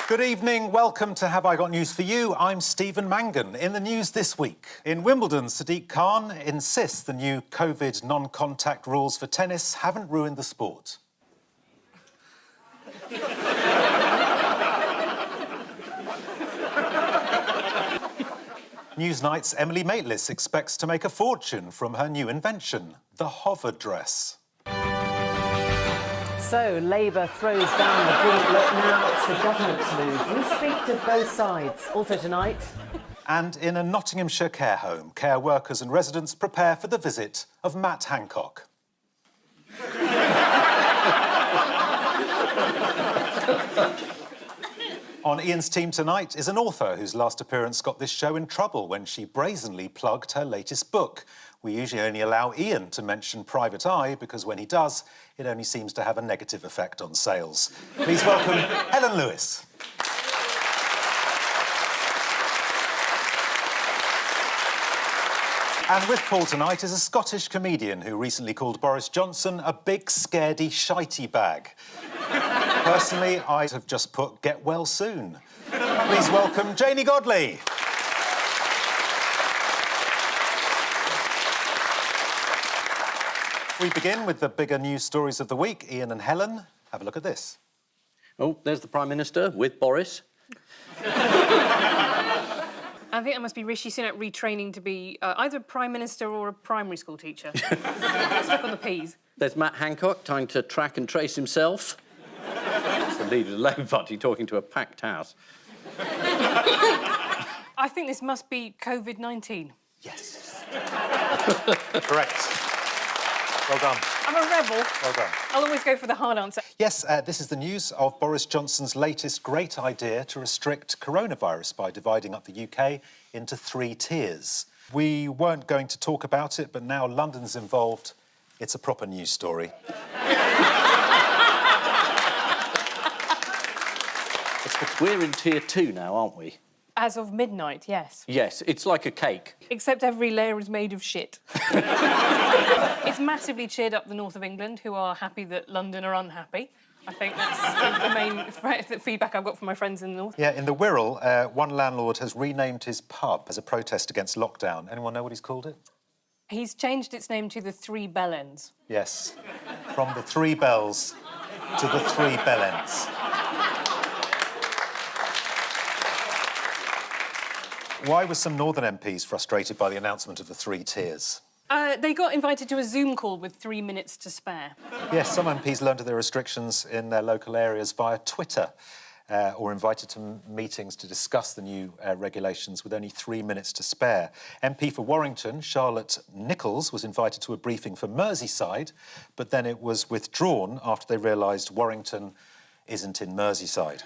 Good evening, welcome to Have I Got News For You? I'm Stephen Mangan. In the news this week, in Wimbledon, Sadiq Khan insists the new COVID non-contact rules for tennis haven't ruined the sport. Newsnight's Emily Maitlis expects to make a fortune from her new invention, the hover dress. So, Labour throws down the gauntlet. Now it's the government's move. We speak to both sides. Also tonight... And in a Nottinghamshire care home, care workers and residents prepare for the visit of Matt Hancock. On Ian's team tonight is an author whose last appearance got this show in trouble when she brazenly plugged her latest book. We usually only allow Ian to mention Private Eye because when he does, it only seems to have a negative effect on sales. Please welcome Helen Lewis. And with Paul tonight is a Scottish comedian who recently called Boris Johnson a big, scaredy, shitey bag. Personally, I'd have just put get well soon. Please welcome Janey Godley. We begin with the bigger news stories of the week. Ian and Helen, have a look at this. Oh, there's the Prime Minister with Boris. I think that must be Rishi Sunak retraining to be either a Prime Minister or a primary school teacher. Stuck on the P's. There's Matt Hancock trying to track and trace himself. That's the leader of the Labour Party talking to a packed house. I think this must be COVID-19. Yes. Correct. Well done. I'm a rebel. Well done. I'll always go for the hard answer. Yes, this is the news of Boris Johnson's latest great idea to restrict coronavirus by dividing up the UK into 3 tiers. We weren't going to talk about it, but now London's involved. It's a proper news story. We're in Tier 2 now, aren't we? As of midnight, yes. Yes, it's like a cake. Except every layer is made of shit. It's massively cheered up the north of England, who are happy that London are unhappy. I think that's the main feedback I've got from my friends in the north. Yeah, in the Wirral, one landlord has renamed his pub as a protest against lockdown. Anyone know what he's called it? He's changed its name to the 3 Bellends. Yes, from the 3 bells to the 3 bellends. Why were some Northern MPs frustrated by the announcement of the 3 tiers? They got invited to a Zoom call with 3 minutes to spare. Yes, some MPs learned of their restrictions in their local areas via Twitter or invited to meetings to discuss the new regulations with only 3 minutes to spare. MP for Warrington, Charlotte Nichols, was invited to a briefing for Merseyside, but then it was withdrawn after they realised Warrington isn't in Merseyside.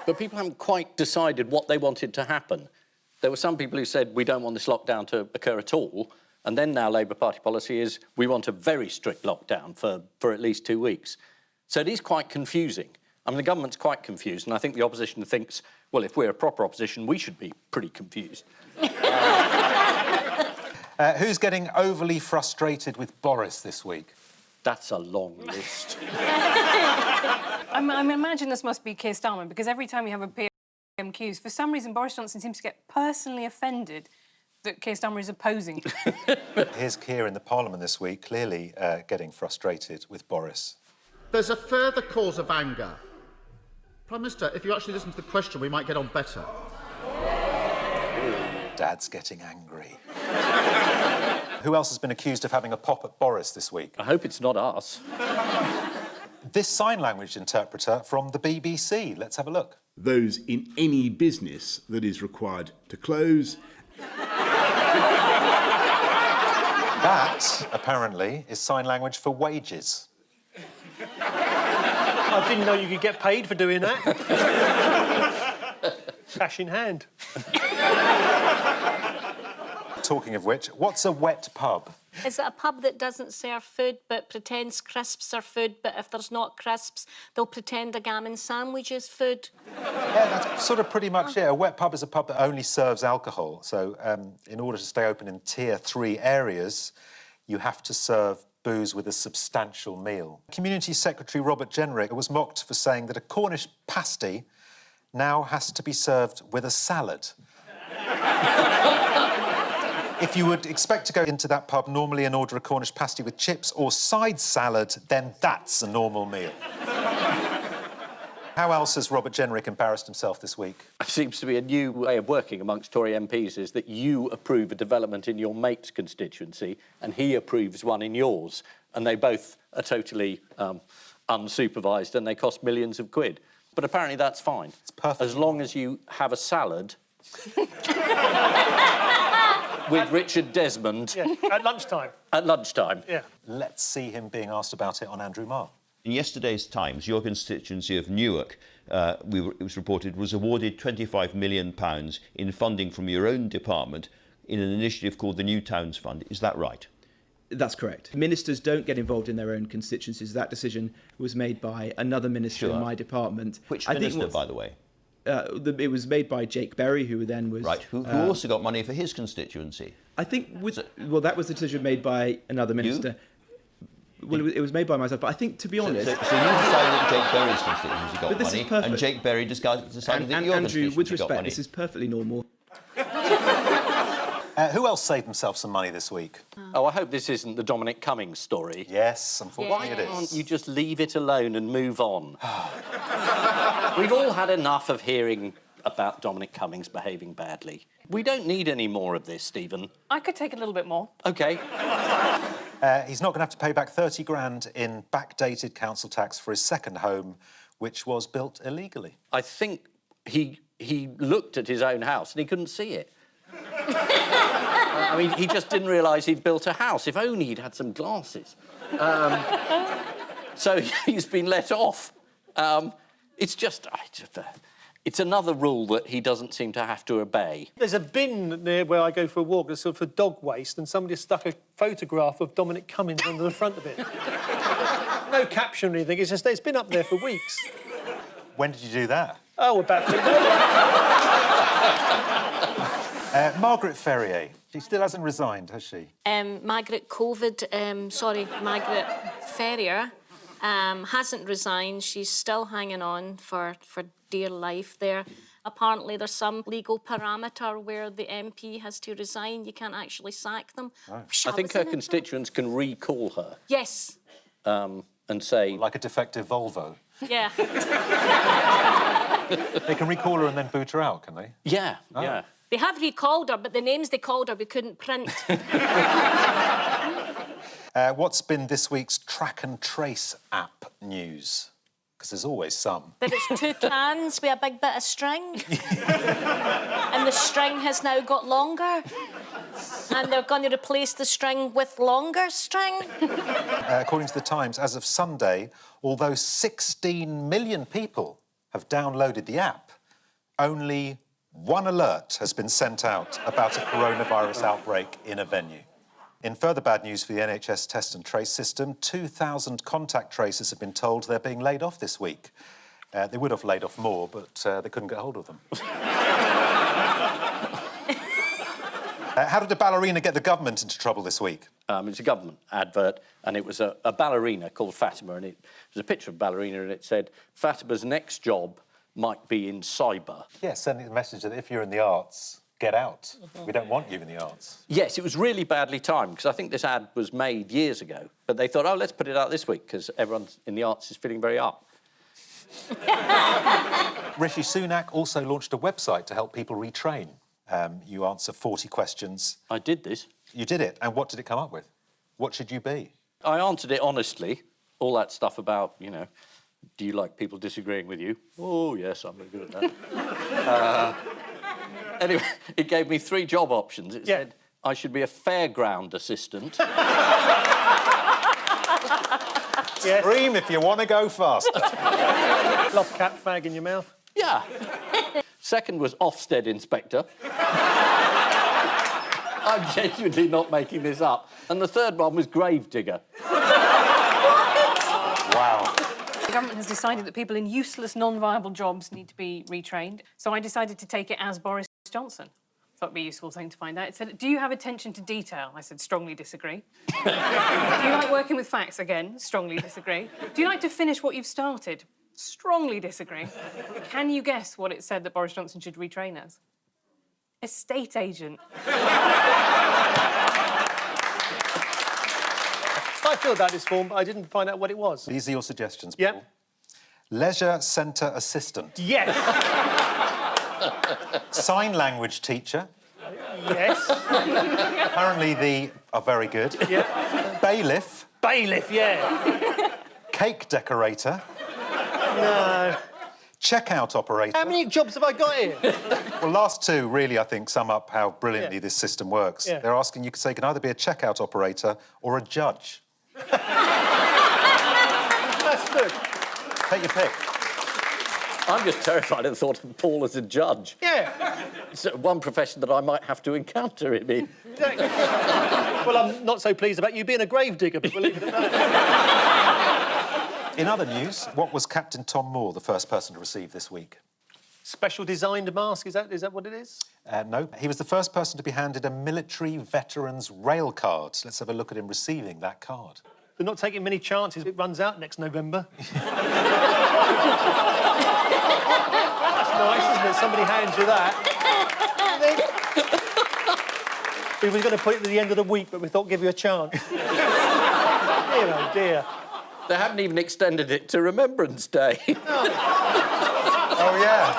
But people haven't quite decided what they wanted to happen. There were some people who said, we don't want this lockdown to occur at all, and then now Labour Party policy is, we want a very strict lockdown for at least 2 weeks. So it is quite confusing. I mean, the government's quite confused, and I think the opposition thinks, well, if we're a proper opposition, we should be pretty confused. Who's getting overly frustrated with Boris this week? That's a long list. I imagine this must be Keir Starmer, because every time we have a PMQs, for some reason Boris Johnson seems to get personally offended that Keir Starmer is opposing. Here's Keir in the Parliament this week, clearly getting frustrated with Boris. There's a further cause of anger. Prime Minister, if you actually listen to the question, we might get on better. Dad's getting angry. Who else has been accused of having a pop at Boris this week? I hope it's not us. This sign language interpreter from the BBC. Let's have a look. Those in any business that is required to close. That, apparently, is sign language for wages. I didn't know you could get paid for doing that. Cash in hand. Talking of which, what's a wet pub? Is it a pub that doesn't serve food but pretends crisps are food, but if there's not crisps, they'll pretend a gammon sandwich is food? Yeah, that's sort of pretty much it. A wet pub is a pub that only serves alcohol. So in order to stay open in Tier 3 areas, you have to serve booze with a substantial meal. Community Secretary Robert Jenrick was mocked for saying that a Cornish pasty now has to be served with a salad. If you would expect to go into that pub normally and order a Cornish pasty with chips or side salad, then that's a normal meal. How else has Robert Jenrick embarrassed himself this week? It seems to be a new way of working amongst Tory MPs, is that you approve a development in your mate's constituency and he approves one in yours, and they both are totally unsupervised and they cost millions of quid. But apparently that's fine. It's perfect. As long as you have a salad with Richard Desmond. Yeah, at lunchtime. At lunchtime. Yeah. Let's see him being asked about it on Andrew Marr. In yesterday's Times, your constituency of Newark, it was reported, was awarded £25 million in funding from your own department in an initiative called the New Towns Fund. Is that right? That's correct. Ministers don't get involved in their own constituencies. That decision was made by another minister in my department. Which minister, by the way? It was made by Jake Berry, who then was... Right, who also got money for his constituency. I think... well, that was the decision made by another minister. You? Well, it was made by myself, but I think, to be honest... So you decided that Jake Berry's constituency got this money, is perfect. and Jake Berry decided that your Andrew, constituency with got respect, money. this is perfectly normal. Who else saved himself some money this week? Oh, I hope this isn't the Dominic Cummings story. Yes, unfortunately Why it is. can't you just leave it alone and move on? We've all had enough of hearing about Dominic Cummings behaving badly. We don't need any more of this, Stephen. I could take a little bit more. OK. He's not going to have to pay back 30 grand in backdated council tax for his second home, which was built illegally. I think he looked at his own house and he couldn't see it. I mean, he just didn't realise he'd built a house. If only he'd had some glasses. So he's been let off. It's just... it's another rule that he doesn't seem to have to obey. There's a bin near where I go for a walk that's sort of for dog waste, and somebody stuck a photograph of Dominic Cummings under the front of it. No caption or anything, it's just it's been up there for weeks. When did you do that? Oh, about 3 days. Margaret Ferrier. She still hasn't resigned, has she? Margaret Ferrier hasn't resigned. She's still hanging on for dear life there. Apparently there's some legal parameter where the MP has to resign. You can't actually sack them. Oh. I think her constituents can recall her. Yes. And say... Like a defective Volvo. Yeah. They can recall her and then boot her out, can they? Yeah, oh. yeah. They have recalled her, but the names they called her we couldn't print. What's been this week's track and trace app news? Because there's always some. That it's 2 cans with a big bit of string. And the string has now got longer. And they're going to replace the string with longer string. According to the Times, as of Sunday, although 16 million people have downloaded the app, only 1 alert has been sent out about a coronavirus outbreak in a venue. In further bad news for the NHS test and trace system, 2,000 contact tracers have been told they're being laid off this week. They would have laid off more, but they couldn't get hold of them. How did a ballerina get the government into trouble this week? It's a government advert, and it was a ballerina called Fatima, and it was a picture of a ballerina, and it said, Fatima's next job might be in cyber. Yeah, sending the message that if you're in the arts, get out. We don't want you in the arts. Yes, it was really badly timed, because I think this ad was made years ago, but they thought, oh, let's put it out this week, because everyone in the arts is feeling very up. Rishi Sunak also launched a website to help people retrain. You answer 40 questions. I did this. You did it, and what did it come up with? What should you be? I answered it honestly. All that stuff about, you know, do you like people disagreeing with you? Oh, yes, I'm very good at that. Anyway, it gave me 3 job options. It said I should be a fairground assistant. Scream if you want to go faster. Cloth cap, fag in your mouth. Yeah. Second was Ofsted inspector. I'm genuinely not making this up. And the third one was gravedigger. Wow. The government has decided that people in useless, non-viable jobs need to be retrained, so I decided to take it as Boris Johnson. Thought it'd be a useful thing to find out. It said, do you have attention to detail? I said, strongly disagree. Do you like working with facts? Again, strongly disagree. Do you like to finish what you've started? Strongly disagree. Can you guess what it said that Boris Johnson should retrain as? Estate agent. I filled out this form, but I didn't find out what it was. These are your suggestions, Yep. Paul. Leisure centre assistant. Yes. Sign language teacher. Yes. Apparently they are very good. Yeah. Bailiff. Bailiff, yeah. Cake decorator. No. Checkout operator. How many jobs have I got here? Well, last two really, I think, sum up how brilliantly Yeah. this system works. Yeah. They're asking you could say you can either be a checkout operator or a judge. That's good. Take your pick. I'm just terrified at the thought of Paul as a judge. Yeah. It's one profession that I might have to encounter him in. Exactly. Well, I'm not so pleased about you being a gravedigger, but believe it or not. In other news, what was Captain Tom Moore the first person to receive this week? Special designed mask, is that what it is? No, he was the first person to be handed a military veteran's rail card. Let's have a look at him receiving that card. They're not taking many chances. It runs out next November. That's nice, isn't it? Somebody hands you that. We were going to put it at the end of the week, but we thought give you a chance. Dear, oh dear. They haven't even extended it to Remembrance Day. Oh, yeah.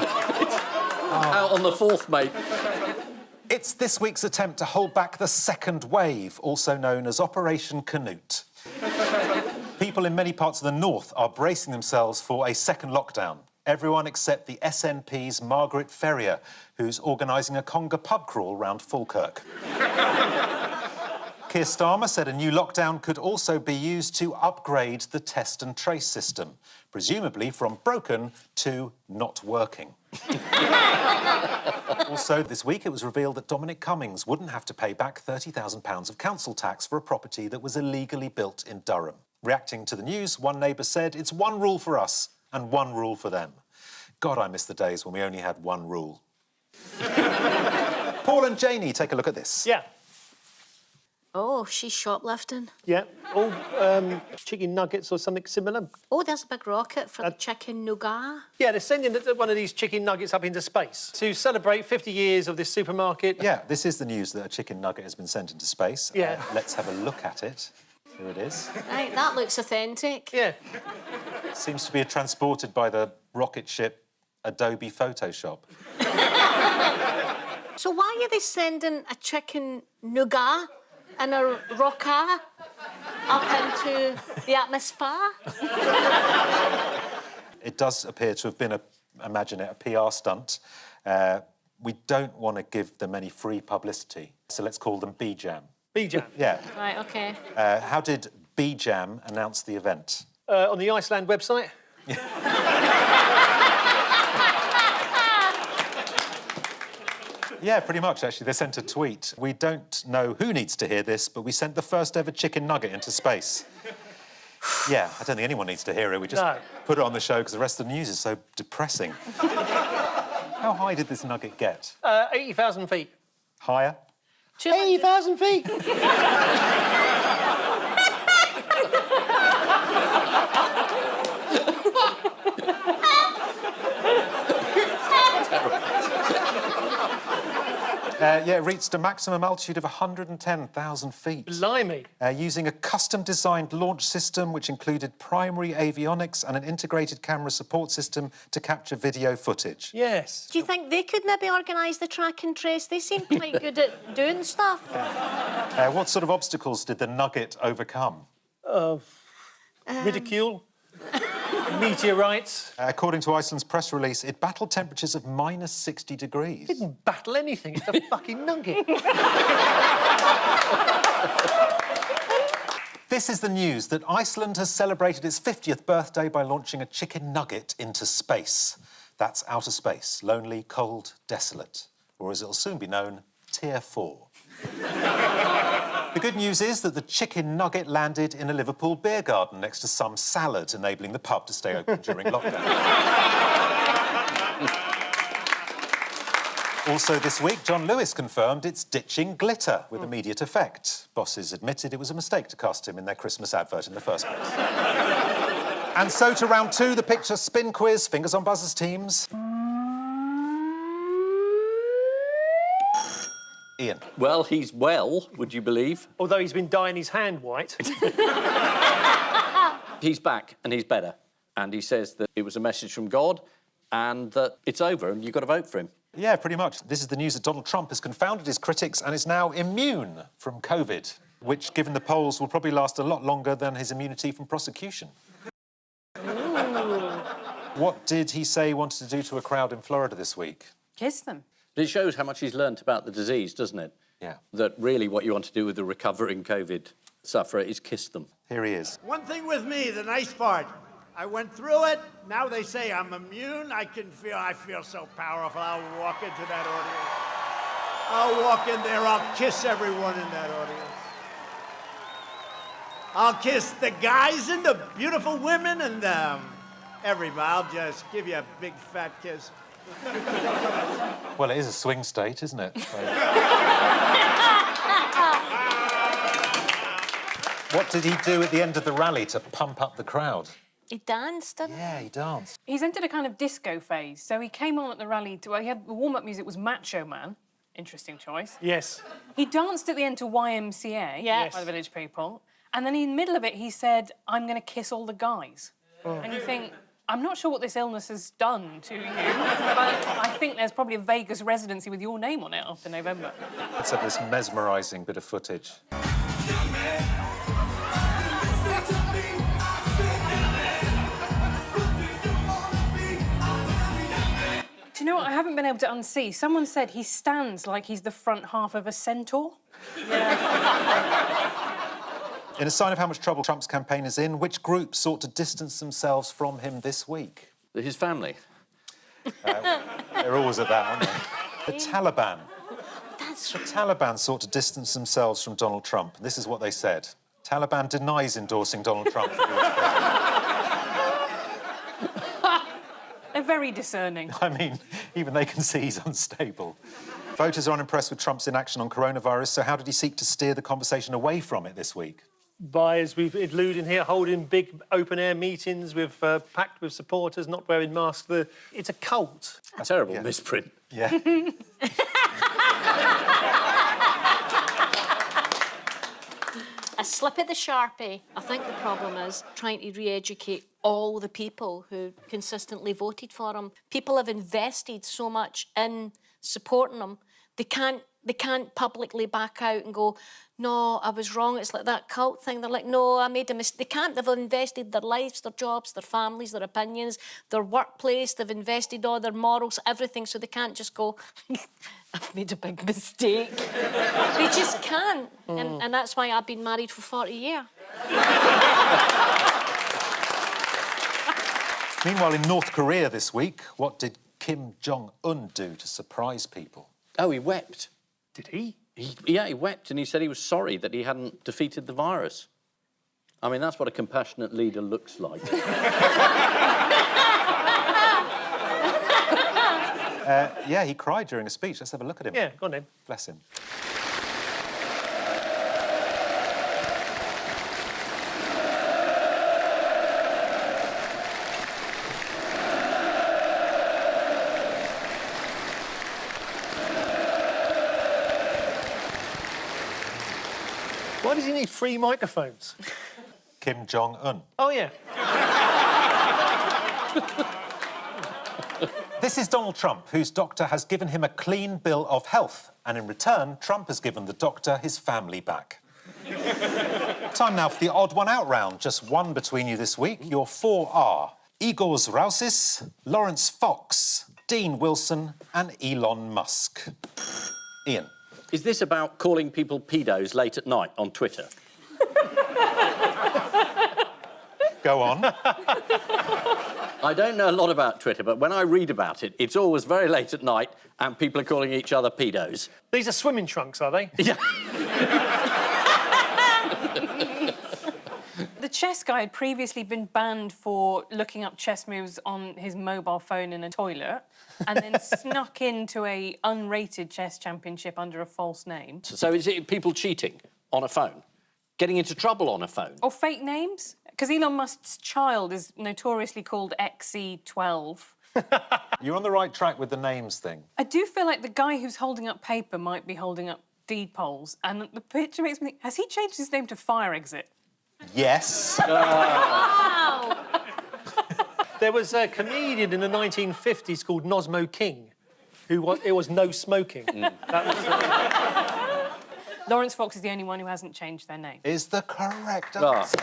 Out on the 4th, mate. It's this week's attempt to hold back the second wave, also known as Operation Canute. People in many parts of the north are bracing themselves for a second lockdown. Everyone except the SNP's Margaret Ferrier, who's organising a conga pub crawl round Falkirk. Keir Starmer said a new lockdown could also be used to upgrade the test and trace system, presumably from broken to not working. Also, this week it was revealed that Dominic Cummings wouldn't have to pay back £30,000 of council tax for a property that was illegally built in Durham. Reacting to the news, one neighbour said, "It's one rule for us and one rule for them." God, I miss the days when we only had one rule. Paul and Janey, take a look at this. Yeah. Oh, she's shoplifting. Yeah. Oh, chicken nuggets or something similar. Oh, there's a big rocket for the chicken nougat. Yeah, they're sending one of these chicken nuggets up into space to celebrate 50 years of this supermarket. Yeah, this is the news that a chicken nugget has been sent into space. Yeah. Let's have a look at it. Here it is. Right, that looks authentic. Yeah. Seems to be transported by the rocket ship Adobe Photoshop. So why are they sending a chicken nougat and a rocket up into the atmosphere? It does appear to have been, imagine it, a PR stunt. We don't want to give them any free publicity, so let's call them B-Jam. B-Jam? Yeah. Right, OK. How did B-Jam announce the event? On the Iceland website. Yeah, pretty much, actually. They sent a tweet. We don't know who needs to hear this, but we sent the first ever chicken nugget into space. Yeah, I don't think anyone needs to hear it. We just put it on the show because the rest of the news is so depressing. How high did this nugget get? 80,000 feet. Higher? 80,000 feet! Yeah, it reached a maximum altitude of 110,000 feet. Blimey. Using a custom-designed launch system which included primary avionics and an integrated camera support system to capture video footage. Yes. Do you think they could maybe organise the track and trace? They seem quite good at doing stuff. What sort of obstacles did the nugget overcome? Ridicule. Meteorites. According to Iceland's press release, it battled temperatures of minus 60 degrees. Didn't battle anything. It's a fucking nugget. This is the news that Iceland has celebrated its 50th birthday by launching a chicken nugget into space. That's outer space, lonely, cold, desolate, or as it'll soon be known, Tier 4. The good news is that the chicken nugget landed in a Liverpool beer garden next to some salad, enabling the pub to stay open during lockdown. Also this week, John Lewis confirmed it's ditching glitter with immediate effect. Bosses admitted it was a mistake to cast him in their Christmas advert in the first place. And so to round 2, the picture spin quiz. Fingers on buzzers, teams. Ian. Well, he's well, would you believe? Although he's been dyeing his hand white. He's back and he's better. And he says that it was a message from God and that it's over and you've got to vote for him. Yeah, pretty much. This is the news that Donald Trump has confounded his critics and is now immune from COVID, which, given the polls, will probably last a lot longer than his immunity from prosecution. What did he say he wanted to do to a crowd in Florida this week? Kiss them. It shows how much he's learnt about the disease, doesn't it? Yeah. That really what you want to do with the recovering COVID sufferer is kiss them. Here he is. One thing with me, the nice part, I went through it. Now they say I'm immune. I feel so powerful. I'll walk into that audience. I'll walk in there. I'll kiss everyone in that audience. I'll kiss the guys and the beautiful women and everybody. I'll just give you a big fat kiss. Well, it is a swing state, isn't it? What did he do at the end of the rally to pump up the crowd? He danced, didn't he? Yeah, he danced. He's entered a kind of disco phase. So he came on at the rally to... He had the warm-up music was Macho Man. Interesting choice. Yes. He danced at the end to YMCA by the Village People. And then in the middle of it, he said, I'm going to kiss all the guys. And you think, I'm not sure what this illness has done to you, but I think there's probably a Vegas residency with your name on it after November. Let's have this mesmerising bit of footage. Do you know what I haven't been able to unsee? Someone said he stands like he's the front half of a centaur. In a sign of how much trouble Trump's campaign is in, which group sought to distance themselves from him this week? His family. They're always at that, aren't they? The Taliban. The Taliban sought to distance themselves from Donald Trump. This is what they said. Taliban denies endorsing Donald Trump for US president. They're very discerning. I mean, even they can see he's unstable. Voters are unimpressed with Trump's inaction on coronavirus, so how did he seek to steer the conversation away from it this week? By, as we've alluded here, holding big open-air meetings with packed with supporters, not wearing masks. It's a cult. A terrible misprint. Yeah. A slip of the Sharpie. I think the problem is trying to re-educate all the people who consistently voted for him. People have invested so much in supporting him. They can't publicly back out and go, no, I was wrong. It's like that cult thing. They're like, no, I made a mistake. They can't. They've invested their lives, their jobs, their families, their opinions, their workplace. They've invested all their morals, everything. So they can't just go, I've made a big mistake. They just can't. And that's why I've been married for 40 years. Meanwhile, in North Korea this week, what did Kim Jong-un do to surprise people? Oh, he wept. Did he? Yeah, he wept and he said he was sorry that he hadn't defeated the virus. I mean, that's what a compassionate leader looks like. Yeah, he cried during a speech. Let's have a look at him. Yeah, go on then. Bless him. Why does he need 3 microphones? Kim Jong-un. Oh, yeah. This is Donald Trump, whose doctor has given him a clean bill of health, and in return, Trump has given the doctor his family back. Time now for the odd one out round. Just one between you this week. Your 4 are Igor Zrausis, Lawrence Fox, Dean Wilson and Elon Musk. Ian. Is this about calling people pedos late at night on Twitter? Go on. I don't know a lot about Twitter, but when I read about it, it's always very late at night and people are calling each other pedos. These are swimming trunks, are they? Yeah. The chess guy had previously been banned for looking up chess moves on his mobile phone in a toilet and then snuck into a unrated chess championship under a false name. So is it people cheating on a phone? Getting into trouble on a phone? Or fake names? Because Elon Musk's child is notoriously called XE12. You're on the right track with the names thing. I do feel like the guy who's holding up paper might be holding up deed polls, and the picture makes me think, has he changed his name to Fire Exit? Yes. Wow! There was a comedian in the 1950s called Nosmo King, it was no smoking. That was, Lawrence Fox is the only one who hasn't changed their name. Is the correct answer.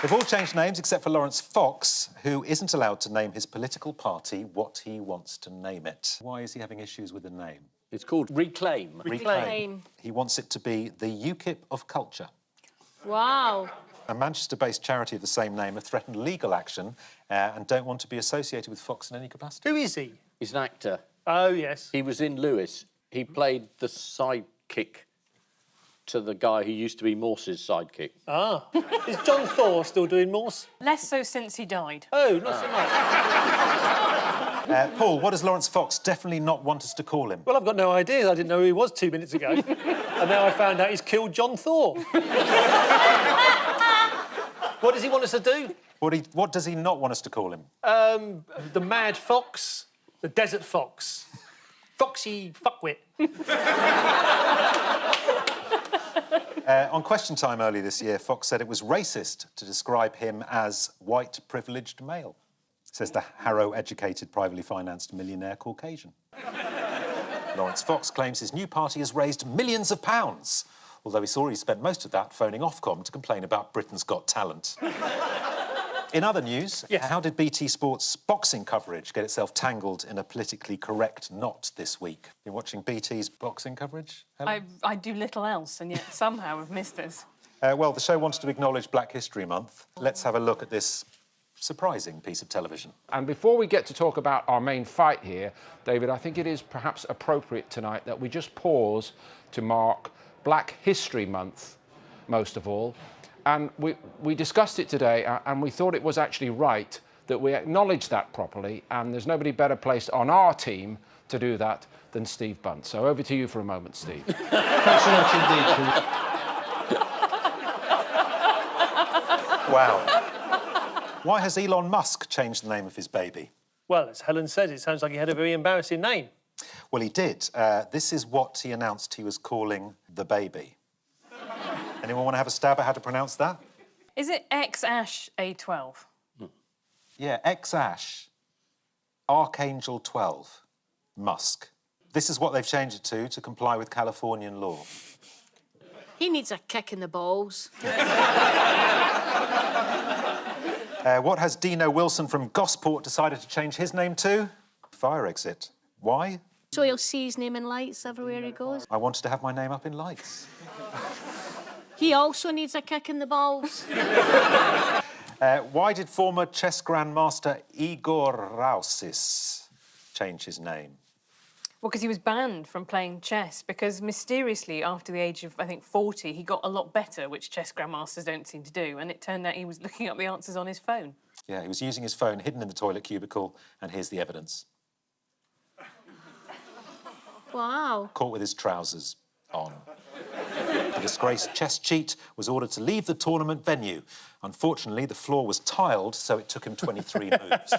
They've all changed names except for Lawrence Fox, who isn't allowed to name his political party what he wants to name it. Why is he having issues with the name? It's called Reclaim. Reclaim. He wants it to be the UKIP of culture. Wow. A Manchester-based charity of the same name have threatened legal action and don't want to be associated with Fox in any capacity. who is he? He's an actor. Oh, yes. He was in Lewis. He played the sidekick to the guy who used to be Morse's sidekick. Ah. Is John Thor still doing Morse? Less so since he died. Oh, not so much. Paul, what does Lawrence Fox definitely not want us to call him? Well, I've got no idea. I didn't know who he was 2 minutes ago. And now I found out he's killed John Thor. What does he want us to do? What does he not want us to call him? The Mad Fox, the Desert Fox, Foxy Fuckwit. On Question Time earlier this year, Fox said it was racist to describe him as white, privileged male, says the Harrow-educated, privately financed millionaire Caucasian. Lawrence Fox claims his new party has raised millions of pounds, although he's already spent most of that phoning Ofcom to complain about Britain's Got Talent. In other news, how did BT Sport's boxing coverage get itself tangled in a politically correct knot this week? Been watching BT's boxing coverage, Helen? I do little else, and yet somehow have missed this. Well, the show wanted to acknowledge Black History Month. Let's have a look at this surprising piece of television. And before we get to talk about our main fight here, David, I think it is perhaps appropriate tonight that we just pause to mark Black History Month, most of all. And we discussed it today, and we thought it was actually right that we acknowledge that properly, and there's nobody better placed on our team to do that than Steve Bunt. So over to you for a moment, Steve. Thanks so much indeed, Paul. Wow. Why has Elon Musk changed the name of his baby? Well, as Helen said, it sounds like he had a very embarrassing name. Well, he did. This is what he announced he was calling the baby. Anyone want to have a stab at how to pronounce that? Is it X-Ash A12? Yeah, X-Ash, Archangel 12, Musk. This is what they've changed it to comply with Californian law. He needs a kick in the balls. What has Dino Wilson from Gosport decided to change his name to? Fire Exit. Why? So he'll see his name in lights everywhere he goes. I wanted to have my name up in lights. He also needs a kick in the balls. Why did former chess grandmaster Igor Rausis change his name? Well, because he was banned from playing chess, because mysteriously, after the age of, I think, 40, he got a lot better, which chess grandmasters don't seem to do, and it turned out he was looking up the answers on his phone. Yeah, he was using his phone hidden in the toilet cubicle, and here's the evidence. Wow. Caught with his trousers on. The disgraced chess cheat was ordered to leave the tournament venue. Unfortunately, the floor was tiled, so it took him 23 moves.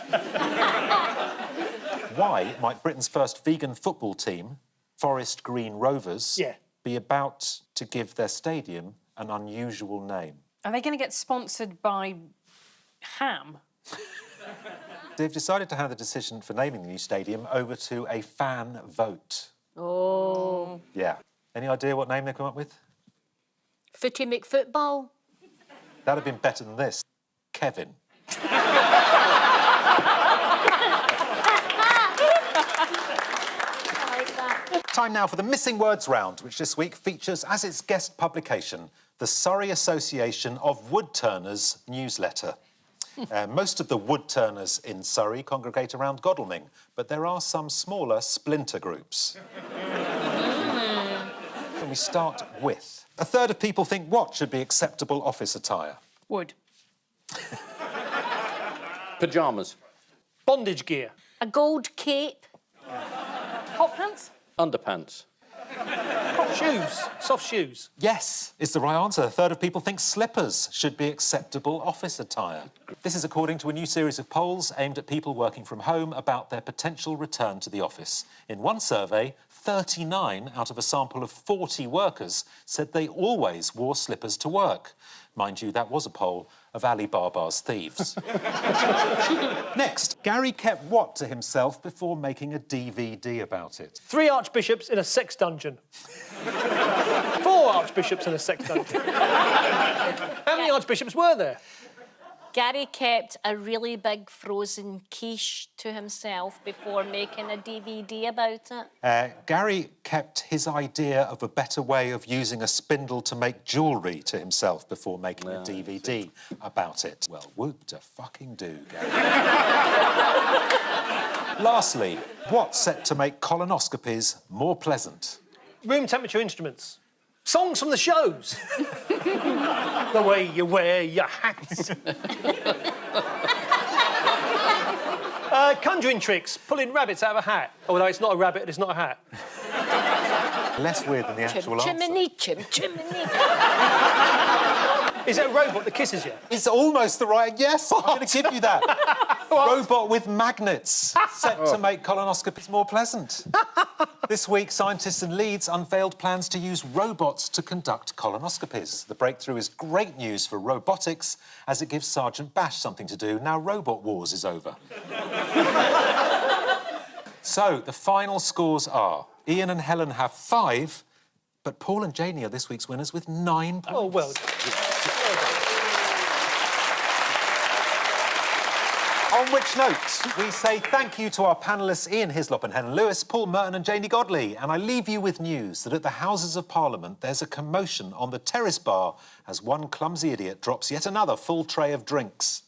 Why might Britain's first vegan football team, Forest Green Rovers, be about to give their stadium an unusual name? Are they going to get sponsored by ham? They've decided to hand the decision for naming the new stadium over to a fan vote. Oh. Yeah. Any idea what name they've come up with? Footy McFootball. That'd have been better than this. Kevin. I like that. Time now for the Missing Words round, which this week features as its guest publication the Surrey Association of Woodturners newsletter. Most of the woodturners in Surrey congregate around Godalming, but there are some smaller splinter groups. and we start with... A third of people think what should be acceptable office attire? Wood. Pyjamas. Bondage gear. A gold cape. Hot pants? Underpants. Shoes. Soft shoes. Yes, is the right answer. A third of people think slippers should be acceptable office attire. This is according to a new series of polls aimed at people working from home about their potential return to the office. In one survey, 39 out of a sample of 40 workers said they always wore slippers to work. Mind you, that was a poll of Ali Baba's thieves. Next, Gary kept what to himself before making a DVD about it? 3 archbishops in a sex dungeon. 4 archbishops in a sex dungeon. How many archbishops were there? Gary kept a really big frozen quiche to himself before making a DVD about it. Gary kept his idea of a better way of using a spindle to make jewellery to himself before making a DVD about it. Well, would to fucking do, Gary. Lastly, what's set to make colonoscopies more pleasant? Room temperature instruments. Songs from the shows. The way you wear your hats. Conjuring tricks. Pulling rabbits out of a hat. Although it's not a rabbit, it's not a hat. Less weird than the actual answer. Chimney. Is it a robot that kisses you? It's almost the right... Yes, I'm going to give you that. Robot with magnets, set to make colonoscopies more pleasant. This week, scientists in Leeds unveiled plans to use robots to conduct colonoscopies. The breakthrough is great news for robotics, as it gives Sergeant Bash something to do now Robot Wars is over. So, the final scores are... Ian and Helen have 5, but Paul and Janey are this week's winners with 9 points. Oh, well done. On which note, we say thank you to our panellists Ian Hislop and Helen Lewis, Paul Merton and Janey Godley. And I leave you with news that at the Houses of Parliament there's a commotion on the terrace bar as one clumsy idiot drops yet another full tray of drinks.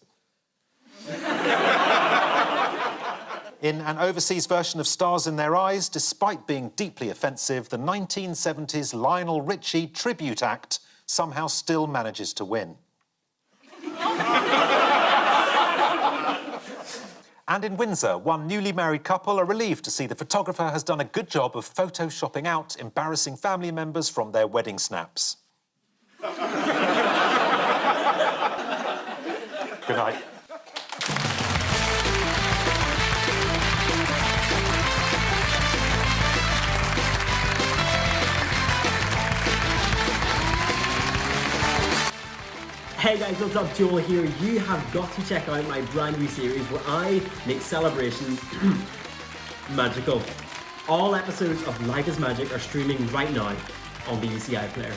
In an overseas version of Stars in Their Eyes, despite being deeply offensive, the 1970s Lionel Richie tribute act somehow still manages to win. And in Windsor, one newly married couple are relieved to see the photographer has done a good job of photoshopping out embarrassing family members from their wedding snaps. Good night. Hey guys, what's up? Joel here. You have got to check out my brand new series where I make celebrations magical. All episodes of Life is Magic are streaming right now on BBC iPlayer.